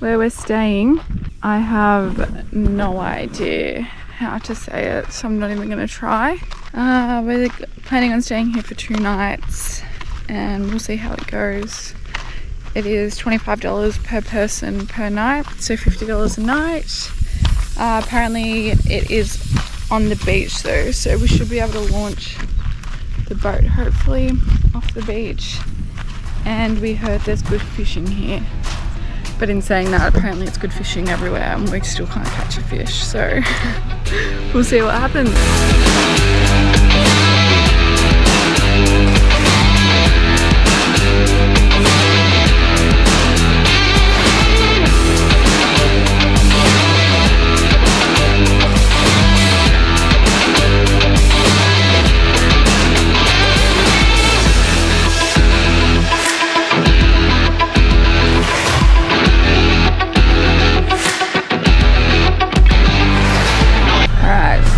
where we're staying. I have no idea how to say it, so I'm not even going to try. We're planning on staying here for 2 nights and we'll see how it goes. It is $25 per person per night, so $50 a night. Apparently it is on the beach though, so we should be able to launch the boat hopefully off the beach. And we heard there's good fishing here, but in saying that, apparently it's good fishing everywhere and we still can't catch a fish, so we'll see what happens.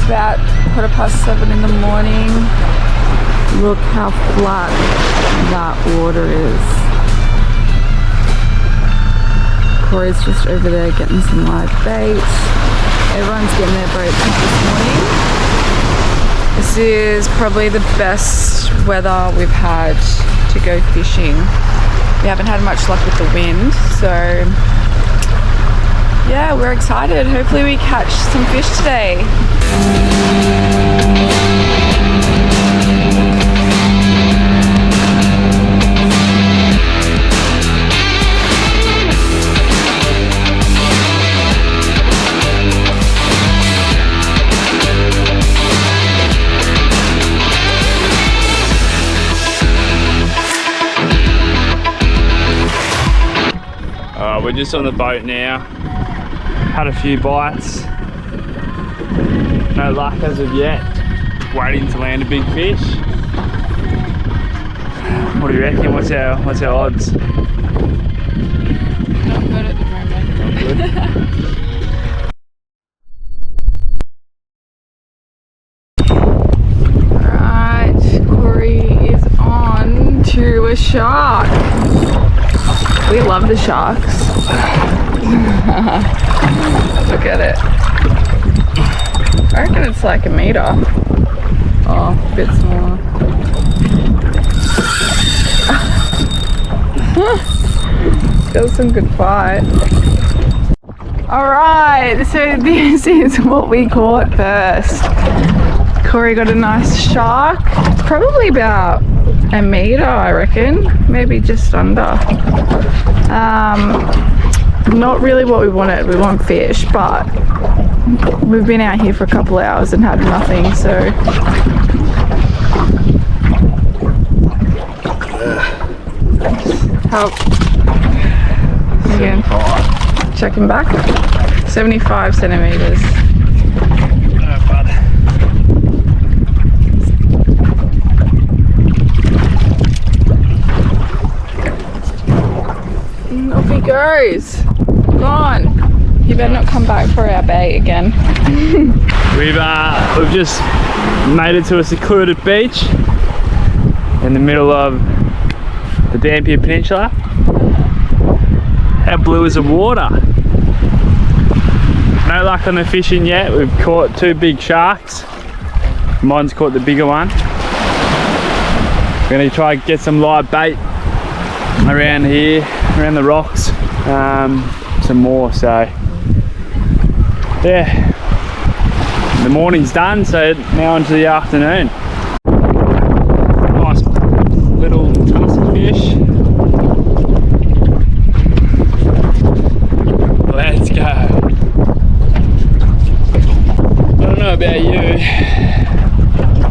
About 7:15 in the morning. Look how flat that water is. Corey's just over there getting some live bait. Everyone's getting their boats this morning. This is probably the best weather we've had to go fishing. We haven't had much luck with the wind, so yeah, we're excited. Hopefully we catch some fish today. We're just on the boat now. Had a few bites. No luck as of yet. Waiting to land a big fish. What do you reckon? What's our odds? Not good at the moment. Alright, Corey is on to a shark. We love the sharks. Look at it. I reckon it's like 1 meter. Oh, a bit smaller. That was some good fight. Alright, so this is what we caught first. Corey got a nice shark. It's probably about 1 meter, I reckon. Maybe just under. Not really what we wanted. We want fish, but we've been out here for a couple of hours and had nothing, so help again. Checking back. 75 centimeters. Off he goes. Gone. You better not come back for our bait again. We've just made it to a secluded beach in the middle of the Dampier Peninsula. How blue is the water? No luck on the fishing yet. We've caught 2 big sharks. Mine's caught the bigger one. We're going to try and get some live bait around here, around the rocks. Some more, so yeah, the morning's done, so now into the afternoon. Nice little fish. Let's go. I don't know about you,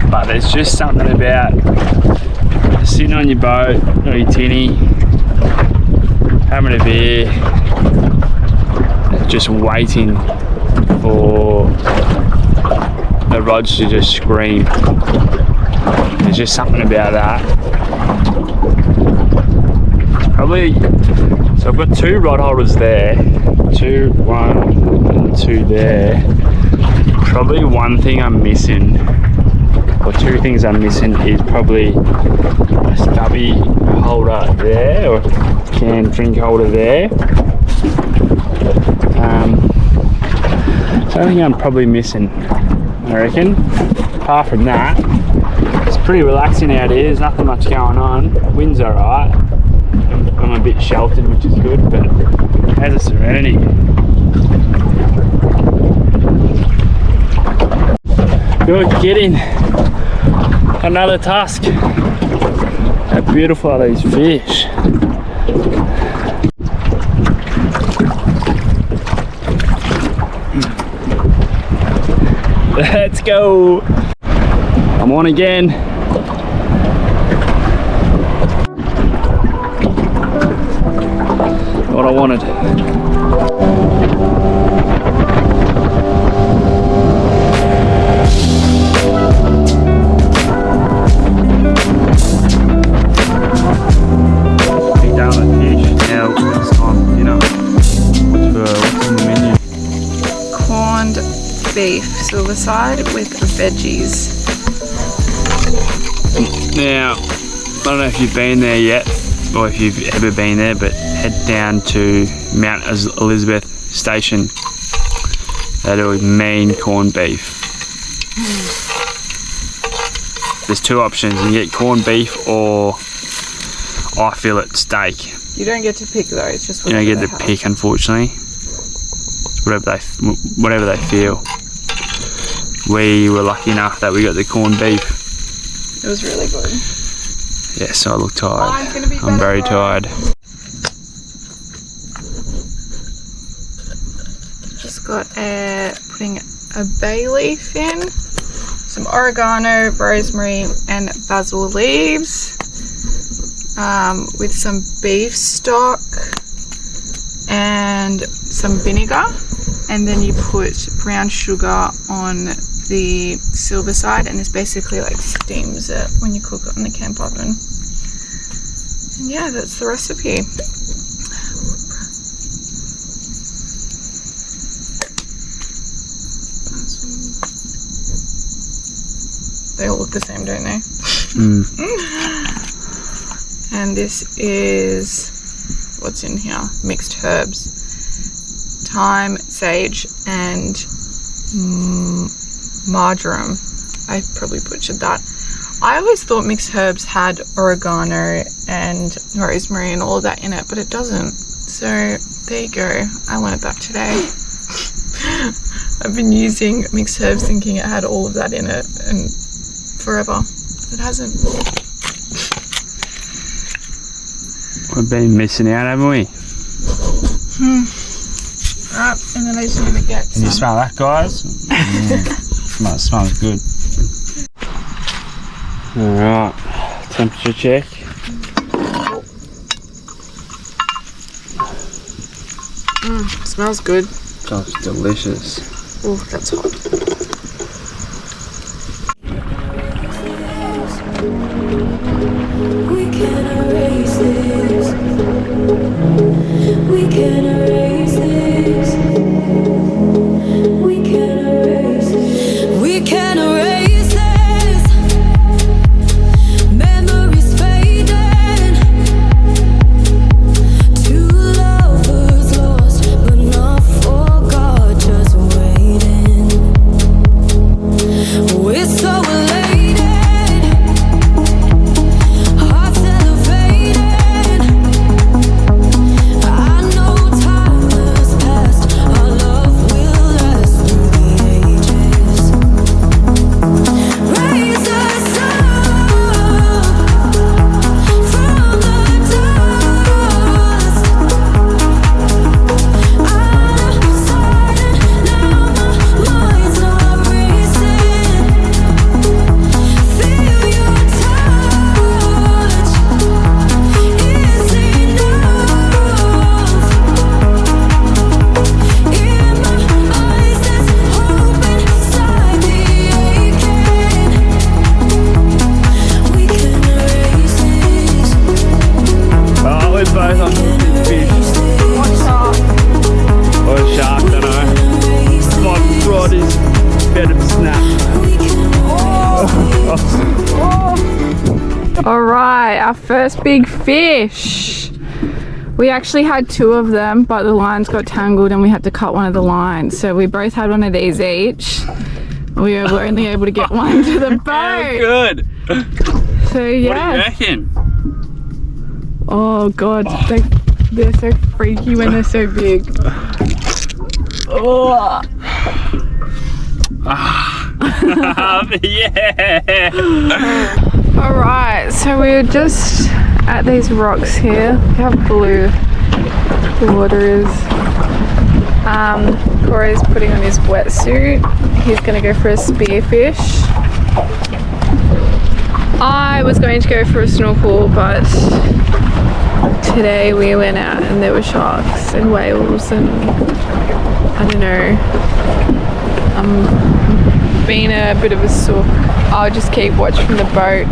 but there's just something about sitting on your boat or your tinny, having a beer, just waiting for the rods to just scream. There's just something about that. It's probably, so I've got 2 rod holders there, 2, 1 and 2 there. Probably one thing I'm missing, or 2 things I'm missing, is probably a stubby holder there, or a canned drink holder there. So I think I'm probably missing, I reckon. Apart from that, it's pretty relaxing out here. There's nothing much going on. Wind's alright. I'm a bit sheltered, which is good, but how's the serenity? You're kidding. Another tusk. How beautiful are these fish? Let's go. I'm on again. What I wanted. Big down the fish. Now it's time for dinner. What's in the menu? Corned beef silverside with veggies. Now, I don't know if you've been there yet, or if you've ever been there, but head down to Mount Elizabeth Station. They do mean corned beef. There's two options. You get corned beef or eye fillet steak. You don't get to pick though. It's just you don't get to pick, unfortunately. Whatever they feel. We were lucky enough that we got the corned beef. It was really good. Yeah, so I look tired. I'm very tired. Just got putting a bay leaf in, some oregano, rosemary and basil leaves, with some beef stock and some vinegar, and then you put brown sugar on the silverside, and this basically like steams it when you cook it on the camp oven. And yeah, that's the recipe. They all look the same, don't they? And this is what's in here: mixed herbs, thyme, sage and marjoram. I probably butchered that. I always thought mixed herbs had oregano and rosemary and all of that in it, but it doesn't. So there you go. I learned that today. I've been using mixed herbs thinking it had all of that in it, and forever. It hasn't. We've been missing out, haven't we? Right, and then I just need to get some. Can you smell that, guys? Smells good. Alright, temperature check. Smells good. Smells delicious. Oh, that's hot. We can erase this. We can erase this. We can erase this. We can erase this. Memories fading. Two lovers lost, but not forgot, just waiting. We're so elated. Hearts elevated. I know time has passed. Our love will last through the ages. Raise us up from the dust. I'm silent now, my mind's not racing. Feel your touch is enough. In my eyes there's hope inside the aching. We can erase this. Well, we're both on the big fish. Or a shark, I don't know. My rod is better snap. All right, our first big fish. We actually had 2 of them, but the lines got tangled and we had to cut one of the lines. So we both had one of these each. We were only able to get one to the boat. Good. So yeah. What do you reckon? Oh god, they're so freaky when they're so big. Oh. Yeah. Alright, so we're just at these rocks here. Look how blue the water is. Corey's putting on his wetsuit. He's gonna go for a spearfish. I was going to go for a snorkel, but today we went out and there were sharks and whales and I don't know. I'm being a bit of a sook. I'll just keep watch from the boat,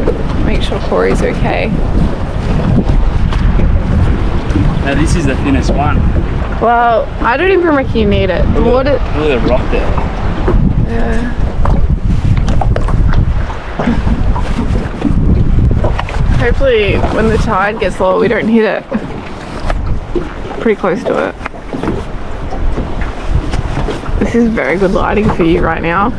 make sure Corey's okay. Now this is the thinnest one. Well, I don't even reckon you need it. The water. Look at the rock there. Yeah. Hopefully when the tide gets low we don't hit it. Pretty close to it. This is very good lighting for you right now.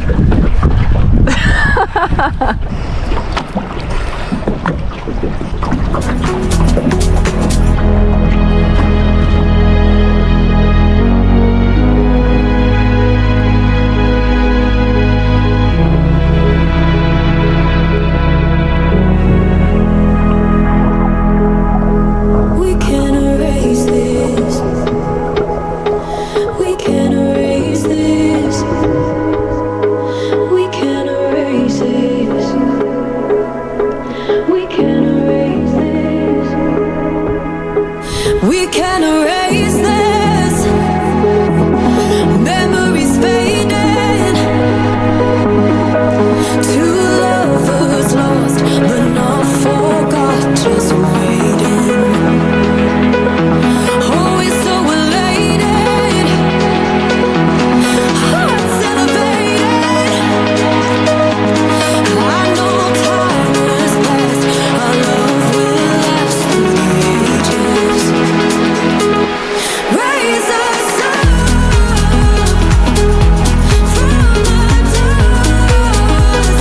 We can erase this. We can erase this. We can erase this. We can erase this. We can erase this. Memories fading. Two lovers lost, but not forgot, just waiting. Always so elated, hearts elevated. I know time has passed, our love will last through the ages. Raise us up from the dust.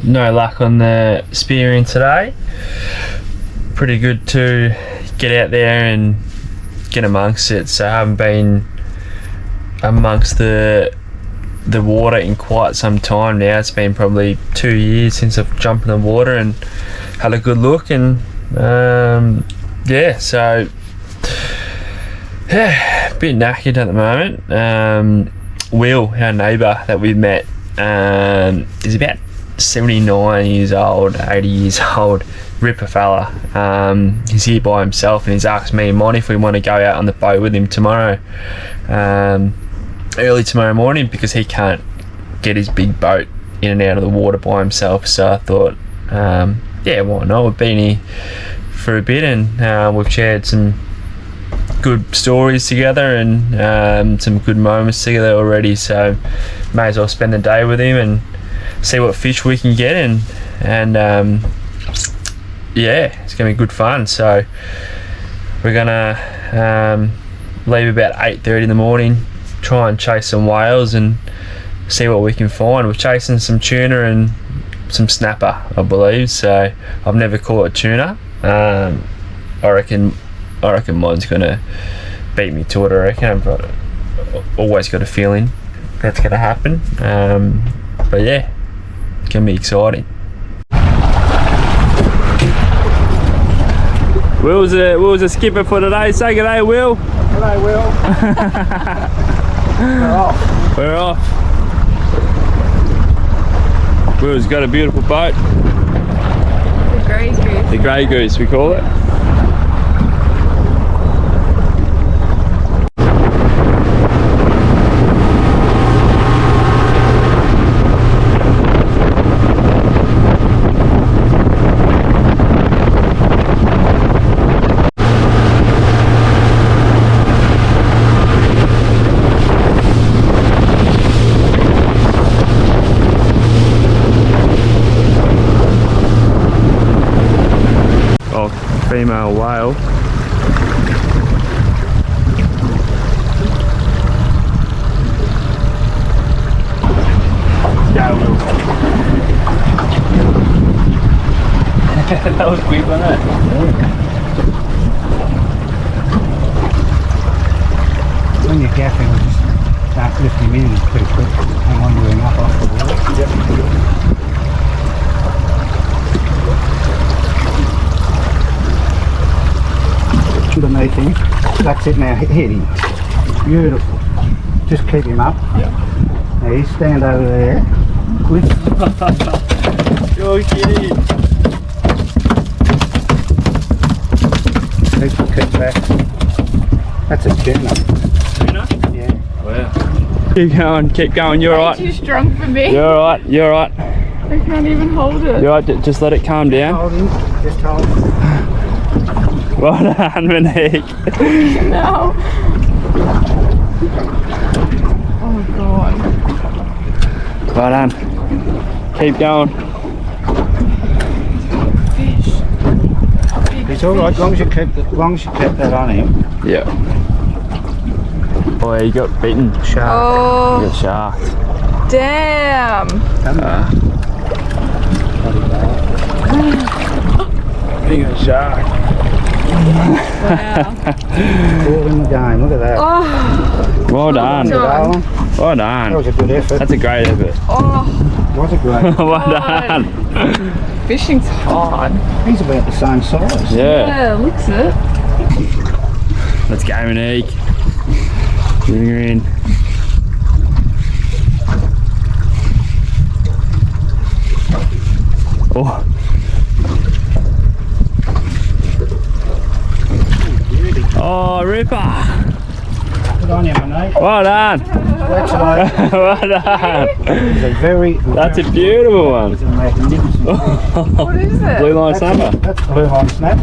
No luck on the spearing today. Pretty good to get out there and get amongst it. So I haven't been amongst the water in quite some time now. It's been probably 2 years since I've jumped in the water and had a good look, and yeah, so yeah, a bit knackered at the moment. Will, our neighbour that we met, is about 79 years old, 80 years old, ripper fella. He's here by himself and he's asked me and Mon if we want to go out on the boat with him tomorrow, early tomorrow morning, because he can't get his big boat in and out of the water by himself. So I thought, yeah, why not? We've been here for a bit and we've shared some good stories together and some good moments together already, so may as well spend the day with him and see what fish we can get, and yeah, it's gonna be good fun. So we're gonna leave about 8:30 in the morning, try and chase some whales and see what we can find. We're chasing some tuna and some snapper, I believe. So I've never caught a tuna. I reckon mine's gonna beat me to it. I reckon I've always got a feeling that's gonna happen. But yeah, it's gonna be exciting. Will's a skipper for today. Say good day, Will. Hello, Will. We're off. We're off. Will's got a beautiful boat. The grey goose. The grey goose, we call it. female whale. Yeah, Will. That was quick, wasn't it? When you're gaffing, just start lifting him in pretty quick. Hang on to him up off the water. Yep. Underneath him. That's it now, hit him. Beautiful. Just keep him up. Yeah. Now you stand over there. Lift. You're kidding. Keep back. That's a tuna. Tuna? Yeah. Wow. Keep going, you're alright. Too strong for me. You're alright, you're alright. I can't even hold it. You're alright, just let it calm down. Hold him. Just hold him. Well done, Monique. No. Oh god. Well done. Keep going. Fish. It's alright, as long as you keep that on him. Yeah. Oh, you got beaten. Shark. Oh, You got sharked. damn. You got shark. Wow. All in the game, look at that. Oh, Well done. Well done. Well That was done. a good effort. That's a great effort. oh. Was a great. Well done. Fishing's hard. He's about the same size. Yeah. Yeah, looks it. Let's go, Monique. Bring her in. Oh. Oh, ripper. Good on you, mate. Well done. Congratulations. Well done. It's a very. That's a beautiful one. It's a magnificent. What is it? Blue line snapper. That's blue line snap.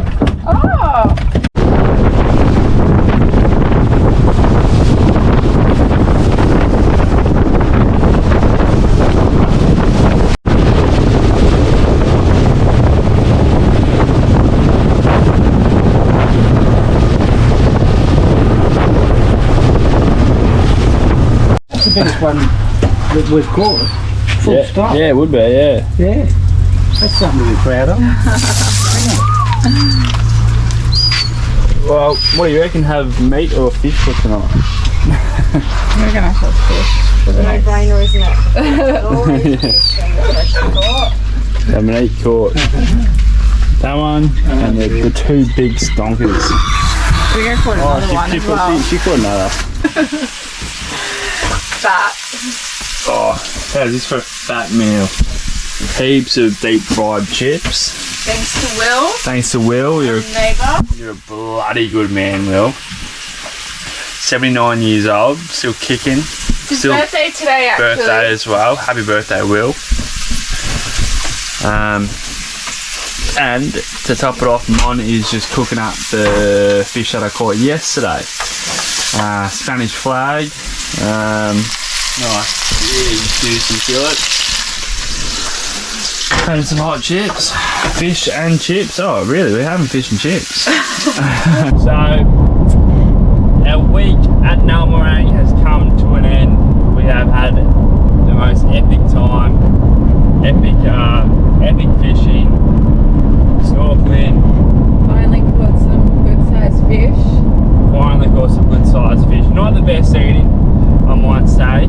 Oh. That's the best one that we've caught. Full Yeah, stop. yeah, it would be, yeah. Yeah. That's something to be proud of. Well, what do you reckon? Have meat or fish for tonight? We're gonna have fish. No-brainer, isn't it? Monique caught that one and the two big stonkers. We're gonna call another one as well. She caught another. Fat. Oh, how's this for a fat meal? Heaps of deep fried chips. Thanks to Will, Thanks to Will, neighbour. you're a bloody good man, Will. 79 years old, still kicking. His Still birthday today, actually. birthday as well. Happy birthday, Will. And to top it off, Mon is just cooking up the fish that I caught yesterday. Spanish flag. Nice, really juicy fillet. And some hot chips. Fish and chips. Oh, really? We're having fish and chips. So, our week at GNARLMARUNG has come to an end. We have had the most epic time. Epic fishing, snorkeling. Finally caught some good sized fish. Finally caught some good sized fish. Not the best eating, I might say,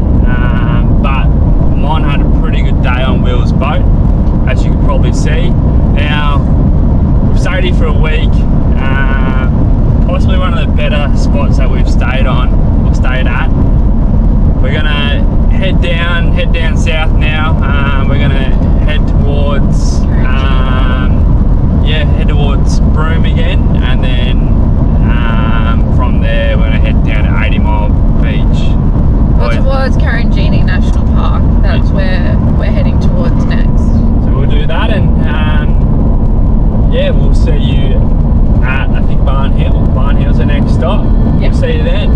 but Mon had a pretty good day on Will's boat, as you can probably see. Now, we've stayed here for a week, possibly one of the better spots that we've stayed on, or stayed at. We're gonna head down south now. We're gonna head towards, head towards Broome again, and then from there we're gonna head down to 80 Mile Beach. Well, towards Karangini National Park. That's where we're heading towards next. So we'll do that, and we'll see you at, I think, Barn Hill. Barn Hill's the next stop. Yep. We'll see you then.